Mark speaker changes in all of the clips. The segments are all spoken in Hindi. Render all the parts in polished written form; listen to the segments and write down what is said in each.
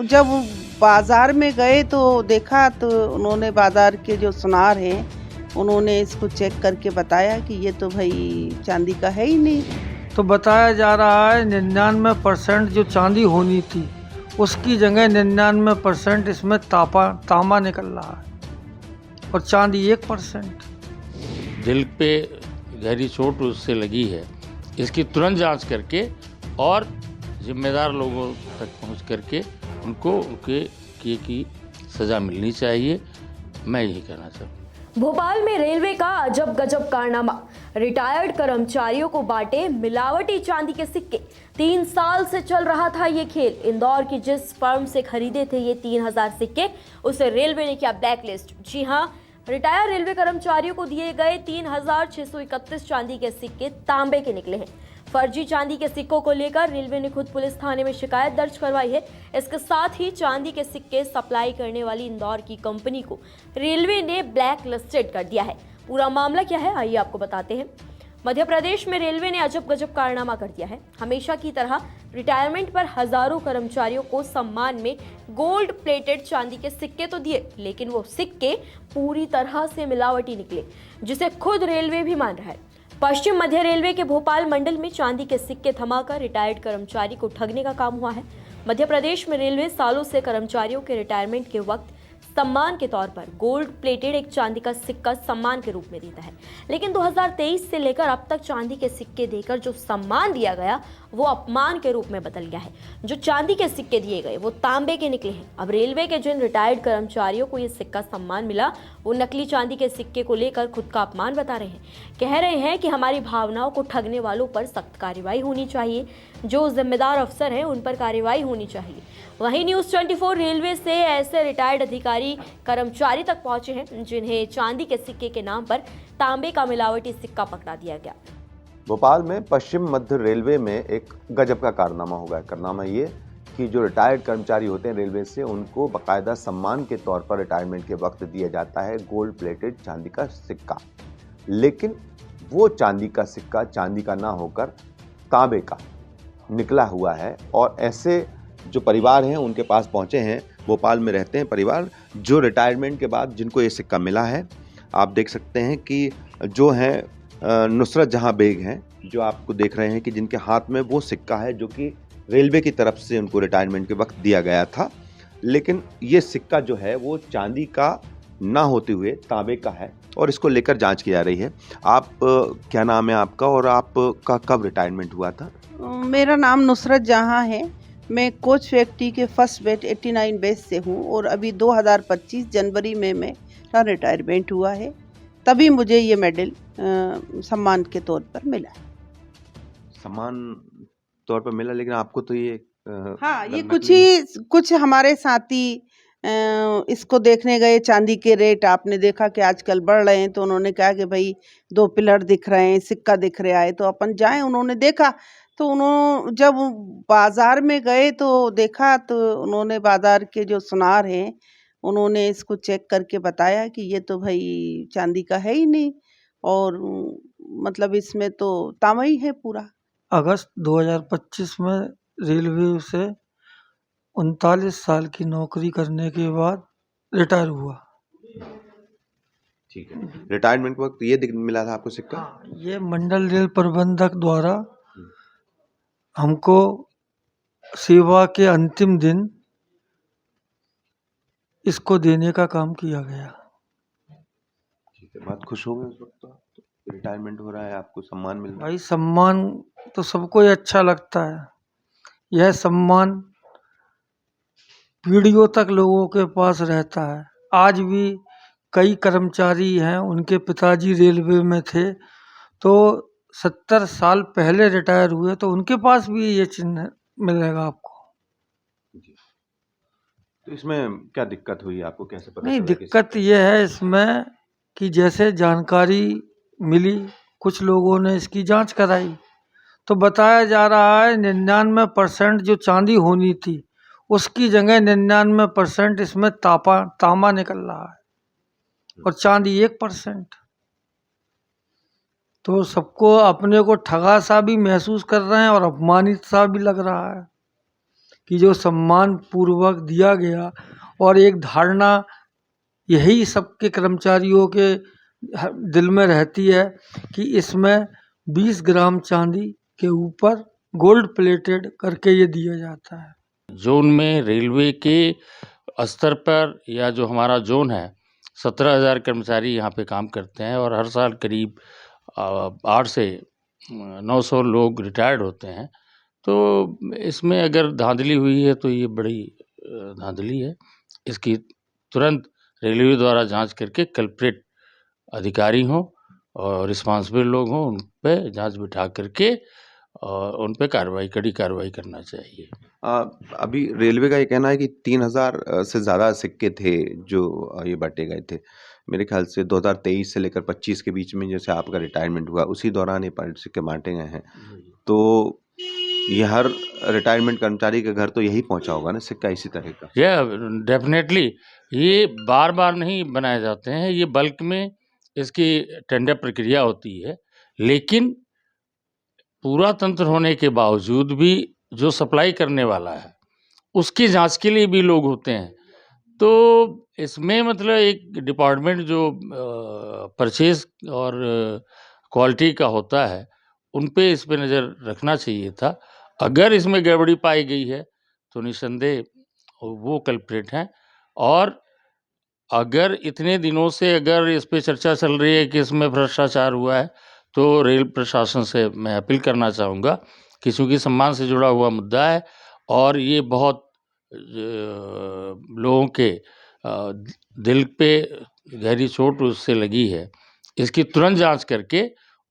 Speaker 1: जब बाजार में गए तो देखा तो उन्होंने बाजार के जो सुनार हैं उन्होंने इसको चेक करके बताया कि ये तो भाई चांदी का है ही नहीं।
Speaker 2: तो बताया जा रहा है 99% जो चांदी होनी थी उसकी जगह 99% इसमें तांबा निकल रहा है और चांदी 1%।
Speaker 3: दिल पे गहरी चोट उससे लगी है, इसकी तुरंत जांच करके और जिम्मेदार लोगों तक पहुंच करके उनको उनके किए की सज़ा मिलनी चाहिए। मैं यही कहना चाहूँ।
Speaker 4: भोपाल में रेलवे का अजब गजब कारनामा, रिटायर्ड कर्मचारियों को बांटे मिलावटी चांदी के सिक्के। 3 साल से चल रहा था ये खेल। इंदौर की जिस फर्म से खरीदे थे ये 3000 सिक्के, उसे रेलवे ने किया ब्लैकलिस्ट। जी हां, रिटायर्ड रेलवे कर्मचारियों को दिए गए 3631 चांदी के सिक्के तांबे के निकले हैं। फर्जी चांदी के सिक्कों को लेकर रेलवे ने खुद पुलिस थाने में शिकायत दर्ज करवाई है। इसके साथ ही चांदी के सिक्के सप्लाई करने वाली इंदौर की कंपनी को रेलवे ने ब्लैक लिस्टेड कर दिया है। पूरा मामला क्या है, आइए आपको बताते हैं। मध्य प्रदेश में रेलवे ने अजब गजब कारनामा कर दिया है। हमेशा की तरह रिटायरमेंट पर हजारों कर्मचारियों को सम्मान में गोल्ड प्लेटेड चांदी के सिक्के तो दिए, लेकिन वो सिक्के पूरी तरह से मिलावटी निकले, जिसे खुद रेलवे भी मान रहा है। पश्चिम मध्य रेलवे के भोपाल मंडल में चांदी के सिक्के थमाकर रिटायर्ड कर्मचारी को ठगने का काम हुआ है। मध्य प्रदेश में रेलवे सालों से कर्मचारियों के रिटायरमेंट के वक्त सम्मान के तौर पर गोल्ड प्लेटेड एक चांदी का सिक्का सम्मान के रूप में देता है, लेकिन 2023 से लेकर अब तक चांदी के सिक्के देकर जो सम्मान दिया गया वो अपमान के रूप में बदल गया है। जो चांदी के सिक्के दिए गए वो तांबे के निकले हैं। अब रेलवे के जिन रिटायर्ड कर्मचारियों को ये सिक्का सम्मान मिला वो नकली चांदी के सिक्के को लेकर खुद का अपमान बता रहे हैं। कह रहे हैं कि हमारी भावनाओं को ठगने वालों पर सख्त कार्रवाई होनी चाहिए, जो जिम्मेदार अफसर हैं उन पर कार्रवाई होनी चाहिए। वहीं न्यूज़ 24 रेलवे से ऐसे रिटायर्ड अधिकारी कर्मचारी तक पहुंचे हैं जिन्हें चांदी के सिक्के के नाम पर तांबे का मिलावटी सिक्का पकड़ा दिया गया।
Speaker 5: भोपाल में पश्चिम मध्य रेलवे में एक गजब का कारनामा हो गया। कारनामा ये कि जो रिटायर्ड कर्मचारी होते हैं रेलवे से, उनको बाकायदा सम्मान के तौर पर रिटायरमेंट के वक्त दिया जाता है गोल्ड प्लेटेड चांदी का सिक्का, लेकिन वो चांदी का सिक्का चांदी का ना होकर तांबे का निकला हुआ है। और ऐसे जो परिवार हैं उनके पास पहुंचे हैं, भोपाल में रहते हैं परिवार जो रिटायरमेंट के बाद जिनको ये सिक्का मिला है। आप देख सकते हैं कि जो हैं नुसरत जहां बेग हैं, जो आपको देख रहे हैं कि जिनके हाथ में वो सिक्का है जो कि रेलवे की तरफ से उनको रिटायरमेंट के वक्त दिया गया था, लेकिन ये सिक्का जो है वो चांदी का ना होते हुए तांबे का है और इसको लेकर जांच की जा रही है। आप क्या नाम है आपका और आपका कब रिटायरमेंट हुआ था?
Speaker 1: मेरा नाम नुसरत जहां है। मैं कोच फैक्ट्री के फर्स्ट बैच 89 बैच से हूँ और अभी 2025 जनवरी में मेरा रिटायरमेंट हुआ है, तभी मुझे ये मेडल सम्मान के तौर पर मिला।
Speaker 5: सम्मान तौर पर मिला, लेकिन आपको तो ये
Speaker 1: हाँ, ये कुछ हमारे साथी इसको देखने गए। चांदी के रेट आपने देखा कि आजकल बढ़ रहे हैं, तो उन्होंने कहा कि भाई 2 पिलर दिख रहे हैं, सिक्का दिख रहा है, तो अपन जाएं। उन्होंने देखा तो जब बाजार में गए तो देखा तो उन्होंने बाजार के जो सुनार हैं उन्होंने इसको चेक करके बताया कि ये तो भाई चांदी का है ही नहीं और मतलब इसमें तो तांबा ही है पूरा।
Speaker 2: अगस्त 2025 में रेलवे से 39 साल की नौकरी करने के बाद रिटायर हुआ।
Speaker 5: ठीक है, रिटायरमेंट के वक्त ये मिला था आपको सिक्का?
Speaker 2: ये मंडल रेल प्रबंधक द्वारा हमको सेवा के अंतिम दिन इसको देने का काम किया गया।
Speaker 5: ठीक है, बहुत खुश हो गए उस वक्त तो रिटायरमेंट हो रहा है, आपको सम्मान मिल रहा है।
Speaker 2: भाई सम्मान तो सबको ही अच्छा लगता है। यह सम्मान पीढ़ियों तक लोगों के पास रहता है। आज भी कई कर्मचारी हैं, उनके पिताजी रेलवे में थे तो 70 साल पहले रिटायर हुए, तो उनके पास भी ये चिन्ह मिलेगा आपको।
Speaker 5: तो इसमें क्या दिक्कत हुई आपको, कैसे पता
Speaker 2: नहीं,
Speaker 5: चला?
Speaker 2: दिक्कत ये है इसमें कि जैसे जानकारी मिली, कुछ लोगों ने इसकी जांच कराई तो बताया जा रहा है 99% जो चांदी होनी थी उसकी जगह 99% इसमें तांबा निकल रहा है और चांदी 1%। तो सबको अपने को ठगा सा भी महसूस कर रहे हैं और अपमानित सा भी लग रहा है कि जो सम्मान पूर्वक दिया गया, और एक धारणा यही सबके कर्मचारियों के दिल में रहती है कि इसमें 20 ग्राम चांदी के ऊपर गोल्ड प्लेटेड करके ये दिया जाता है।
Speaker 3: जोन में रेलवे के स्तर पर या जो हमारा जोन है 17,000 कर्मचारी यहाँ पे काम करते हैं और हर साल करीब 8 से 900 लोग रिटायर्ड होते हैं। तो इसमें अगर धांधली हुई है तो ये बड़ी धांधली है। इसकी तुरंत रेलवे द्वारा जांच करके कल्प्रिट अधिकारी हों और रिस्पांसिबल लोग हों, उन पे जांच बिठा करके और उन पे कड़ी कार्रवाई करना चाहिए।
Speaker 5: अभी रेलवे का ये कहना है कि 3,000 से ज़्यादा सिक्के थे जो ये बांटे गए थे। मेरे ख्याल से 2023 से लेकर 25 के बीच में जैसे आपका रिटायरमेंट हुआ उसी दौरान ये सिक्के बांटे गए हैं। तो ये हर रिटायरमेंट कर्मचारी के घर तो यही पहुंचा होगा ना सिक्का इसी तरह का?
Speaker 3: डेफिनेटली ये बार बार नहीं बनाए जाते हैं, ये बल्क में इसकी टेंडर प्रक्रिया होती है। लेकिन पूरा तंत्र होने के बावजूद भी जो सप्लाई करने वाला है उसकी जांच के लिए भी लोग होते हैं। तो इसमें मतलब एक डिपार्टमेंट जो परचेज और क्वालिटी का होता है उन पे इस पे नज़र रखना चाहिए था। अगर इसमें गड़बड़ी पाई गई है तो निस्संदेह वो कल्प्रिट हैं। और अगर इतने दिनों से अगर इस पे चर्चा चल रही है कि इसमें भ्रष्टाचार हुआ है तो रेल प्रशासन से मैं अपील करना चाहूँगा कि चूँकि सम्मान से जुड़ा हुआ मुद्दा है और ये बहुत लोगों के दिल पे गहरी चोट उससे लगी है, इसकी तुरंत जांच करके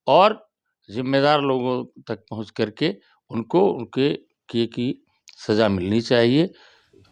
Speaker 3: और जिम्मेदार लोगों तक पहुंच करके उनको उनके किए की सज़ा मिलनी चाहिए।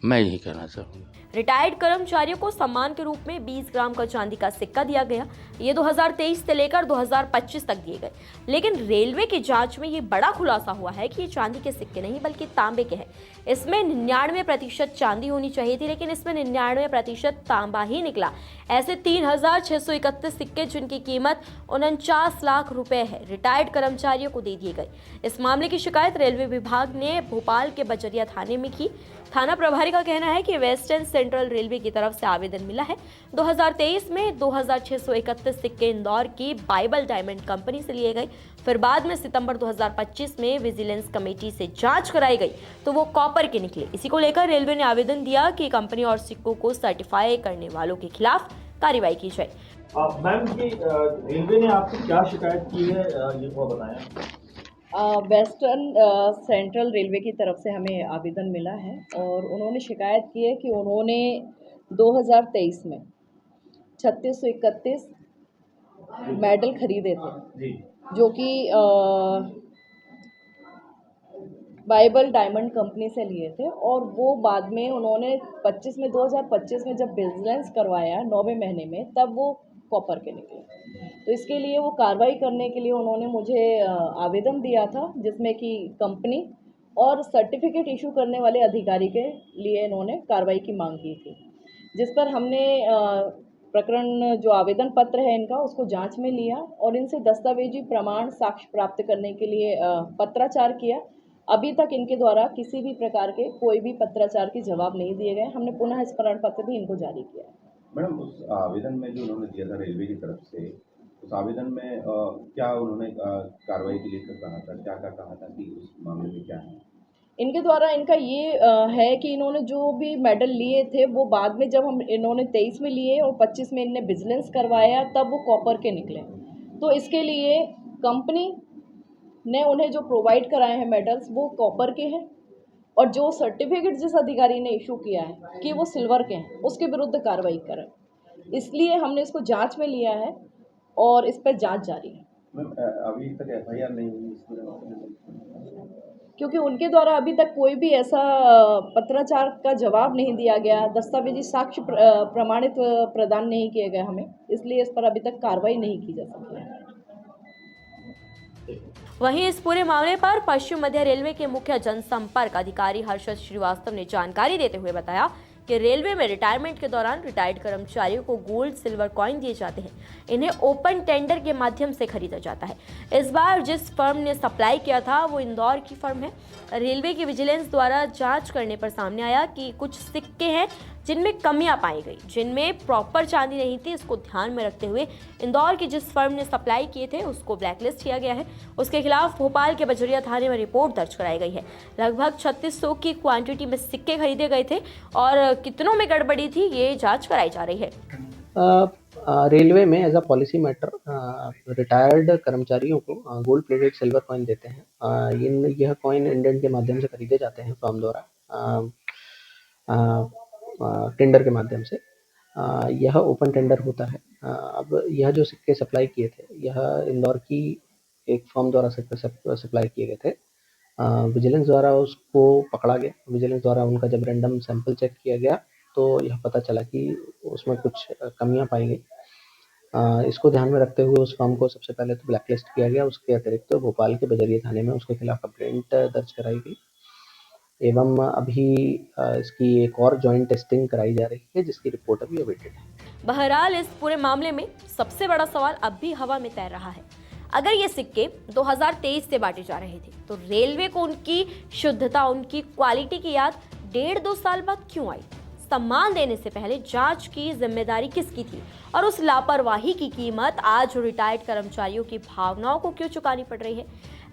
Speaker 3: मैं यही कहना चाहूँगा।
Speaker 4: रिटायर्ड कर्मचारियों को सम्मान के रूप में 20 ग्राम का चांदी का सिक्का दिया गया। ये 2023 से लेकर 2025 तक दिए गए। लेकिन रेलवे की जांच में ये बड़ा खुलासा हुआ है कि ये चांदी के सिक्के नहीं बल्कि तांबे के हैं। इसमें 99% चांदी होनी चाहिए थी, लेकिन इसमें 99% तांबा ही निकला। ऐसे 3,631 सिक्के जिनकी कीमत 49 लाख रुपए है रिटायर्ड कर्मचारियों को दे दिए गए। इस मामले की शिकायत रेलवे विभाग ने भोपाल के बजरिया थाने में की। थाना प्रभारी का कहना है कि वेस्टर्न सेंट्रल रेलवे की तरफ से आवेदन मिला है। 2023 में 2,631 सिक्के इंदौर की बाइबल डायमंड कंपनी से लिए गए। फिर बाद में सितंबर 2025 में विजिलेंस कमेटी से जांच कराई गई तो वो कॉपर के निकले। इसी को लेकर रेलवे ने आवेदन दिया कि कंपनी और सिक्कों को सर्टिफाई करने वालों के खिलाफ कार्रवाई की जाए।
Speaker 6: मैम की रेलवे ने आपसे क्या शिकायत की है ये थोड़ा बताएं।
Speaker 7: वेस्टर्न सेंट्रल रेलवे की तरफ से हमें आवेदन मिला है और उन्होंने शिकायत की है कि उन्होंने 2023 में 3631 मेडल खरीदे थे जो कि बाइबल डायमंड कंपनी से लिए थे और वो बाद में उन्होंने 2025 में जब विजिलेंस करवाया 9वें महीने में तब वो कॉपर के निकले। तो इसके लिए वो कार्रवाई करने के लिए उन्होंने मुझे आवेदन दिया था जिसमें कि कंपनी और सर्टिफिकेट इशू करने वाले अधिकारी के लिए इन्होंने कार्रवाई की मांग की थी, जिस पर हमने प्रकरण जो आवेदन पत्र है इनका उसको जांच में लिया और इनसे दस्तावेजी प्रमाण साक्ष्य प्राप्त करने के लिए पत्राचार किया। अभी तक इनके द्वारा किसी भी प्रकार के कोई भी पत्राचार के जवाब नहीं दिए गए। हमने पुनः स्मरण पत्र भी इनको जारी किया है।
Speaker 8: मैडम उस आवेदन में जो उन्होंने दिया था रेलवे की तरफ से, उस आवेदन में क्या उन्होंने कार्रवाई के लिए कहा था, क्या कहा था कि उस मामले में क्या है?
Speaker 7: इनके द्वारा इनका ये है कि इन्होंने जो भी मेडल लिए थे वो बाद में जब इन्होंने 23 में लिए और 25 में इनने विजिलेंस करवाया तब वो कॉपर के निकले। तो इसके लिए कंपनी ने उन्हें जो प्रोवाइड कराए हैं मेडल्स वो कॉपर के हैं और जो सर्टिफिकेट जिस अधिकारी ने इशू किया है कि वो सिल्वर के हैं उसके विरुद्ध कार्रवाई करें। इसलिए हमने इसको जांच में लिया है और इस पर जांच जारी है।
Speaker 8: अभी तक एफआईआर नहीं हुई
Speaker 7: क्योंकि उनके द्वारा अभी तक कोई भी ऐसा पत्राचार का जवाब नहीं दिया गया, दस्तावेजी साक्ष्य प्रमाणित प्रदान नहीं किए गए हमें, इसलिए इस पर अभी तक कार्रवाई नहीं की जा सकी है।
Speaker 4: वहीं इस पूरे मामले पर पश्चिम मध्य रेलवे के मुख्य जनसंपर्क अधिकारी हर्षद श्रीवास्तव ने जानकारी देते हुए बताया कि रेलवे में रिटायरमेंट के दौरान रिटायर्ड कर्मचारियों को गोल्ड सिल्वर कॉइन दिए जाते हैं। इन्हें ओपन टेंडर के माध्यम से खरीदा जाता है। इस बार जिस फर्म ने सप्लाई किया था वो इंदौर की फर्म है। रेलवे की विजिलेंस द्वारा जांच करने पर सामने आया कि कुछ सिक्के हैं जिनमें कमियां पाई गई, जिनमें प्रॉपर चांदी नहीं थी। इसको ध्यान में रखते हुए इंदौर की जिस फर्म ने सप्लाई किए थे उसको ब्लैकलिस्ट किया गया है। उसके खिलाफ भोपाल के बजरिया थाने में रिपोर्ट दर्ज कराई गई है। लगभग 3600 की क्वांटिटी में सिक्के खरीदे गए थे और कितनों में गड़बड़ी थी ये जांच कराई जा रही है।
Speaker 9: रेलवे में as a policy matter retired कर्मचारियों को गोल्ड प्लेटेड सिल्वर कॉइन देते हैं। यह कॉइन इंडेंट के माध्यम से खरीदे जाते हैं फर्म द्वारा टेंडर के माध्यम से। यह ओपन टेंडर होता है। अब यह जो सिक्के सप्लाई किए थे यह इंदौर की एक फर्म द्वारा सप्लाई किए गए थे। विजिलेंस द्वारा उसको पकड़ा गया। विजिलेंस द्वारा उनका जब रैंडम सैंपल चेक किया गया तो यह पता चला कि उसमें कुछ कमियां पाई गई। इसको ध्यान में रखते हुए उस फर्म को सबसे पहले तो ब्लैकलिस्ट किया गया। उसके अतिरिक्त तो भोपाल के बजरिया थाने में उसके खिलाफ कंप्लेंट दर्ज कराई गई एवं अभी इसकी एक और जॉइंट टेस्टिंग कराई जा रही है जिसकी रिपोर्ट अभी अवेटेड है।
Speaker 4: बहरहाल इस पूरे मामले में सबसे बड़ा सवाल अब भी हवा में तैर रहा है। अगर ये सिक्के 2023 से बांटे जा रहे थे तो रेलवे को उनकी शुद्धता, उनकी क्वालिटी की याद 1.5-2 साल बाद क्यों आई? सम्मान देने से पहले जांच की जिम्मेदारी किसकी थी और उस लापरवाही की कीमत आज रिटायर्ड कर्मचारियों की भावनाओं को क्यों चुकानी पड़ रही है?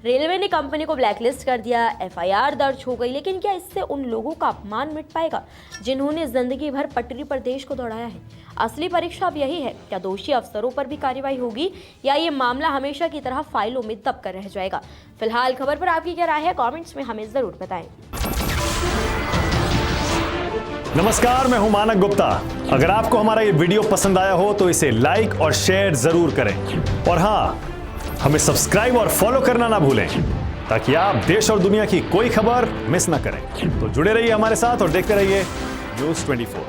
Speaker 4: रेलवे ने कंपनी को ब्लैकलिस्ट कर दिया, एफआईआर दर्ज हो गई, लेकिन क्या इससे उन लोगों का अपमान मिट पाएगा जिन्होंने जिंदगी भर पटरी पर देश को दौड़ाया है? असली परीक्षा अब यही है, क्या दोषी अफसरों पर भी कार्रवाई होगी या ये मामला हमेशा की तरह फाइलों में दब कर रह जाएगा? फिलहाल खबर पर आपकी क्या राय है, कमेंट्स में हमें जरूर बताएं।
Speaker 10: नमस्कार, मैं हूं मानक गुप्ता। अगर आपको हमारा ये वीडियो पसंद आया हो तो इसे लाइक और शेयर जरूर करें और हाँ, हमें सब्सक्राइब और फॉलो करना ना भूलें ताकि आप देश और दुनिया की कोई खबर मिस ना करें। तो जुड़े रहिए हमारे साथ और देखते रहिए न्यूज़ 24।